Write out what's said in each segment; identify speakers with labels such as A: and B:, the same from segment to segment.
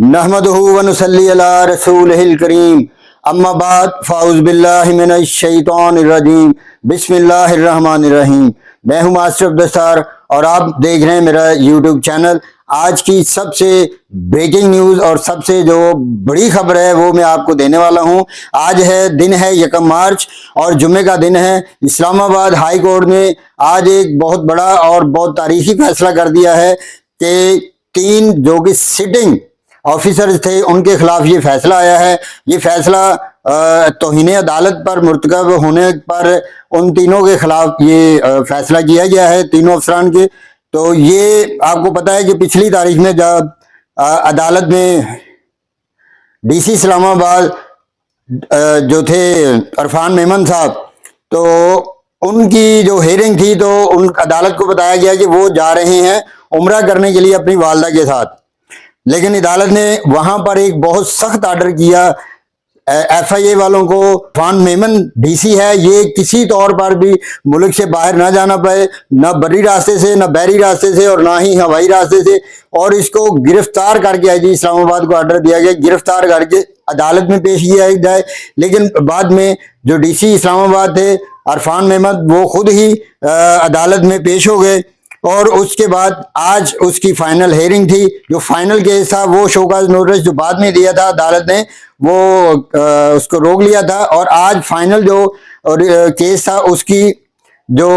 A: नहमदुहु व नुसल्ली अला रसूलिहिल करीम। अम्मा बाद फ़ाउज़ बिल्लाहि मिनश शैतानिर रजीम। बिस्मिल्लाहिर रहमानिर रहीम। मैं हूं मास्टर अब्दुस्तार और आप देख रहे हैं मेरा यूट्यूब चैनल। आज की सबसे ब्रेकिंग न्यूज़ और सबसे जो बड़ी खबर है वो मैं आपको देने वाला हूं। आज दिन है 1 मार्च और जुम्मे का दिन है। इस्लामाबाद हाई कोर्ट ने आज एक बहुत बड़ा और बहुत तारीखी फैसला कर दिया है कि 3 जो कि सिटिंग ऑफिसर्स थे उनके खिलाफ ये फैसला आया है। ये फैसला तौहीन अदालत पर मुर्तकब होने पर उन तीनों के खिलाफ ये फैसला किया गया है, तीनों अफसरान के। तो ये आपको पता है कि पिछली तारीख में जब अदालत में डीसी इस्लामाबाद जो थे अरफान मेमन साहब, तो उनकी जो हेयरिंग थी तो उन अदालत को बताया गया कि वो जा रहे हैं उम्रा करने के लिए अपनी वालदा के साथ। लेकिन अदालत ने वहां पर एक बहुत सख्त आर्डर किया एफआईए वालों को। अरफान मेमन डीसी है, ये किसी तौर पर भी मुल्क से बाहर ना जाना पाए, न बर्री रास्ते से, न बहरी रास्ते से और ना ही हवाई रास्ते से। और इसको गिरफ्तार करके आईजी इस्लामाबाद को आर्डर दिया गया गिरफ्तार करके अदालत में पेश किया जाए। लेकिन बाद में जो डीसी इस्लामाबाद थे अरफान मेमन, वो खुद ही अदालत में पेश हो गए और उसके बाद आज उसकी फाइनल हेयरिंग थी। जो फाइनल केस था वो शोकाज नोटिस जो बाद में दिया था अदालत ने वो उसको रोक लिया था। और आज फाइनल जो केस था उसकी जो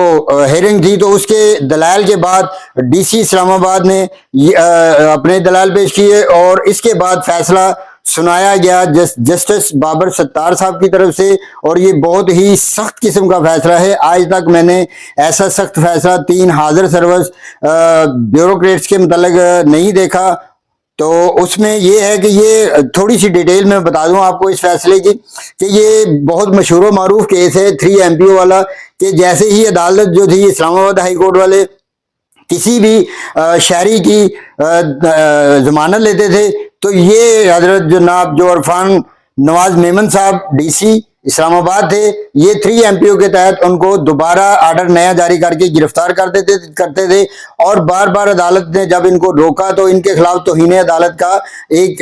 A: हेयरिंग थी, तो उसके दलाल के बाद डीसी इस्लामाबाद ने अपने दलाल पेश किए और इसके बाद फैसला सुनाया गया जस्टिस बाबर सत्तार साहब की तरफ से। और ये बहुत ही सख्त किस्म का फैसला है। आज तक मैंने ऐसा सख्त फैसला 3 हाजिर सर्विस ब्यूरोक्रेट्स के मतलब नहीं देखा। तो उसमें ये है कि ये थोड़ी सी डिटेल में बता दूं आपको इस फैसले की कि ये बहुत मशहूर व मारूफ केस है 3 MPO वाला। कि जैसे ही अदालत जो थी इस्लामाबाद हाई कोर्ट वाले किसी भी शहरी की जमानत लेते थे, तो ये हजरत जनाब जो अरफान नवाज मेमन साहब डीसी इस्लामाबाद थे, ये 3 MPO के तहत उनको दोबारा आर्डर नया जारी करके गिरफ्तार करते थे। और बार बार अदालत ने जब इनको रोका तो इनके खिलाफ तौहीन अदालत का एक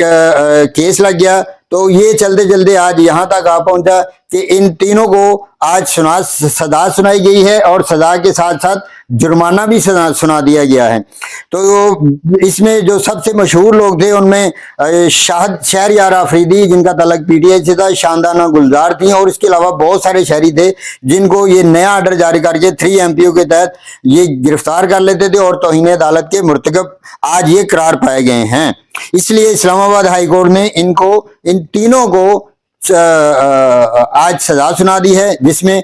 A: केस लग गया। तो ये चलते चलते आज यहाँ तक आ पहुंचा कि इन तीनों को आज सजा सुनाई गई है और सजा के साथ साथ जुर्माना भी सुना दिया गया है। तो इसमें जो सबसे मशहूर लोग थे उनमें शहरयार आफरीदी जिनका तलक PTI से था, शानदाना गुलजार थी और इसके अलावा बहुत सारे शहरी थे जिनको ये नया आर्डर जारी करके 3 MPO के तहत ये गिरफ्तार कर लेते थे और तौहीन अदालत के मुर्तकब आज ये करार पाए गए हैं। इसलिए इस्लामाबाद हाई कोर्ट ने इन तीनों को आज सजा सुना दी है, जिसमें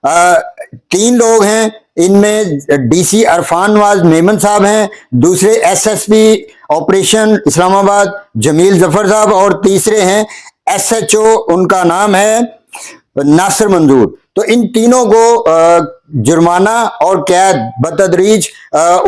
A: 3 लोग हैं। इनमें डीसी अरफान नवाज मेमन साहब हैं, दूसरे SSP ऑपरेशन इस्लामाबाद जमील जफर साहब और तीसरे हैं SHO, उनका नाम है नासिर मंजूर। तो इन तीनों को जुर्माना और कैद बतदरीज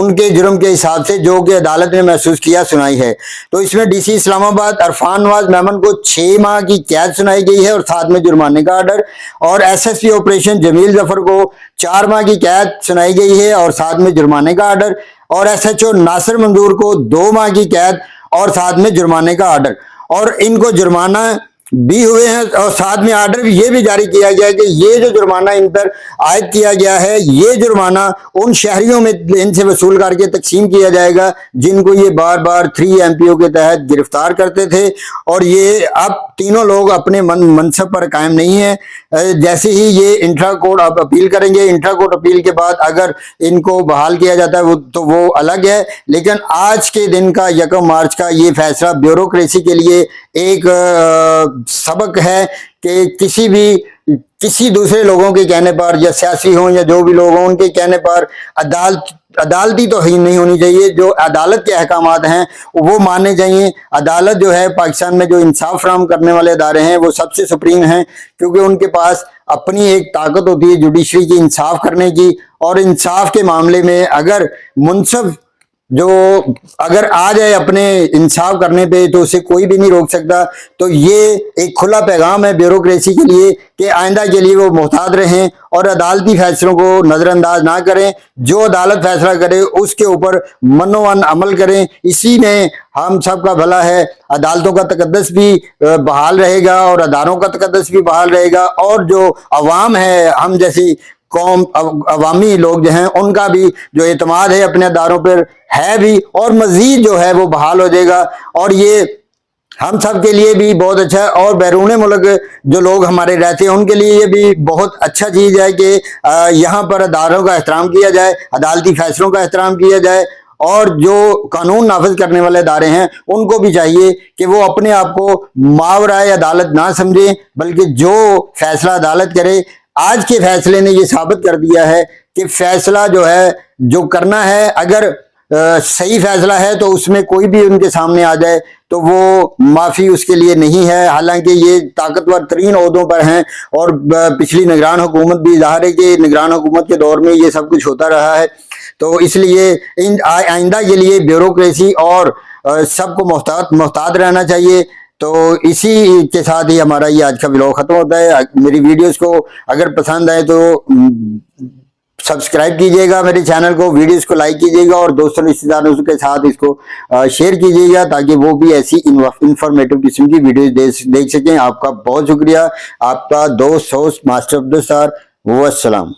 A: उनके जुर्म के हिसाब से जो कि अदालत ने महसूस किया सुनाई है। तो इसमें डीसी इस्लामाबाद अरफान नवाज मेमन को 6 माह की कैद सुनाई गई है और साथ में जुर्माने का आर्डर। और SSP ऑपरेशन जमील जफर को 4 माह की कैद सुनाई गई है और साथ में जुर्माने का आर्डर। और SHO नासिर मंजूर को 2 माह की कैद और साथ में जुर्माने का आर्डर। और इनको जुर्माना भी हुए हैं और साथ में आर्डर भी ये भी जारी किया गया है कि ये जो जुर्माना इन पर आयद किया गया है ये जुर्माना उन शहरियों में इनसे वसूल करके तकसीम किया जाएगा जिनको ये बार बार 3 MPO के तहत गिरफ्तार करते थे। और ये अब तीनों लोग अपने मनसब पर कायम नहीं है। जैसे ही ये इंट्रा कोर्ट अब अपील करेंगे, इंट्रा कोर्ट अपील के बाद अगर इनको बहाल किया जाता है तो वो अलग है। लेकिन आज के दिन का 1 मार्च का ये फैसला ब्यूरोक्रेसी के लिए एक सबक है कि किसी दूसरे लोगों के कहने पर या सियासी हों या जो भी लोग हों उनके कहने पर अदालती तो ही नहीं होनी चाहिए। जो अदालत के अहकामात हैं वो मानने चाहिए। अदालत जो है पाकिस्तान में जो इंसाफ फराहम करने वाले अदारे हैं वो सबसे सुप्रीम हैं, क्योंकि उनके पास अपनी एक ताकत होती है जुडिशरी की इंसाफ करने की। और इंसाफ के मामले में अगर मुनसफ जो अगर आ जाए अपने इंसाफ करने पे तो उसे कोई भी नहीं रोक सकता। तो ये एक खुला पैगाम है ब्यूरोक्रेसी के लिए कि आइंदा के लिए वो मोहतात रहें और अदालती फैसलों को नजरअंदाज ना करें। जो अदालत फैसला करे उसके ऊपर मनोवन अमल करें, इसी में हम सबका भला है। अदालतों का तकद्दस भी बहाल रहेगा और अदारों का तकद्दस भी बहाल रहेगा, और जो अवाम है, हम जैसी कौम अवामी लोग जो हैं, उनका भी जो एतमाद है अपने अदारों पर है भी, और मजीद जो है वो बहाल हो जाएगा। और ये हम सब के लिए भी बहुत अच्छा है, और बैरून मुल्क जो लोग हमारे रहते हैं उनके लिए ये भी बहुत अच्छा चीज़ है कि यहाँ पर अदारों का एहतराम किया जाए, अदालती फैसलों का एहतराम किया जाए। और जो कानून नाफिज करने वाले अदारे हैं उनको भी चाहिए कि वो अपने आप को मावराए अदालत ना समझें, बल्कि जो फैसला अदालत करे, आज के फैसले ने ये साबित कर दिया है कि फैसला जो है जो करना है, अगर सही फैसला है तो उसमें कोई भी उनके सामने आ जाए तो वो माफी उसके लिए नहीं है। हालांकि ये ताकतवर तरीन ओहदों पर हैं, और पिछली निगरान हुकूमत भी ज़ाहिर है कि निगरान हुकूमत के दौर में ये सब कुछ होता रहा है। तो इसलिए आइंदा के लिए ब्यूरोक्रेसी और सबको मोहतात रहना चाहिए। तो इसी के साथ ही हमारा ये आज का व्लॉग खत्म होता है। मेरी वीडियोस को अगर पसंद आए तो सब्सक्राइब कीजिएगा मेरे चैनल को, वीडियोस को लाइक कीजिएगा, और दोस्तों रिश्तेदारों के साथ इसको शेयर कीजिएगा ताकि वो भी ऐसी इंफॉर्मेटिव किस्म की वीडियोस देख सकें। आपका बहुत शुक्रिया। आपका दोस्त होस्ट मास्टर अब्दुल सत्तार। वस्सलाम।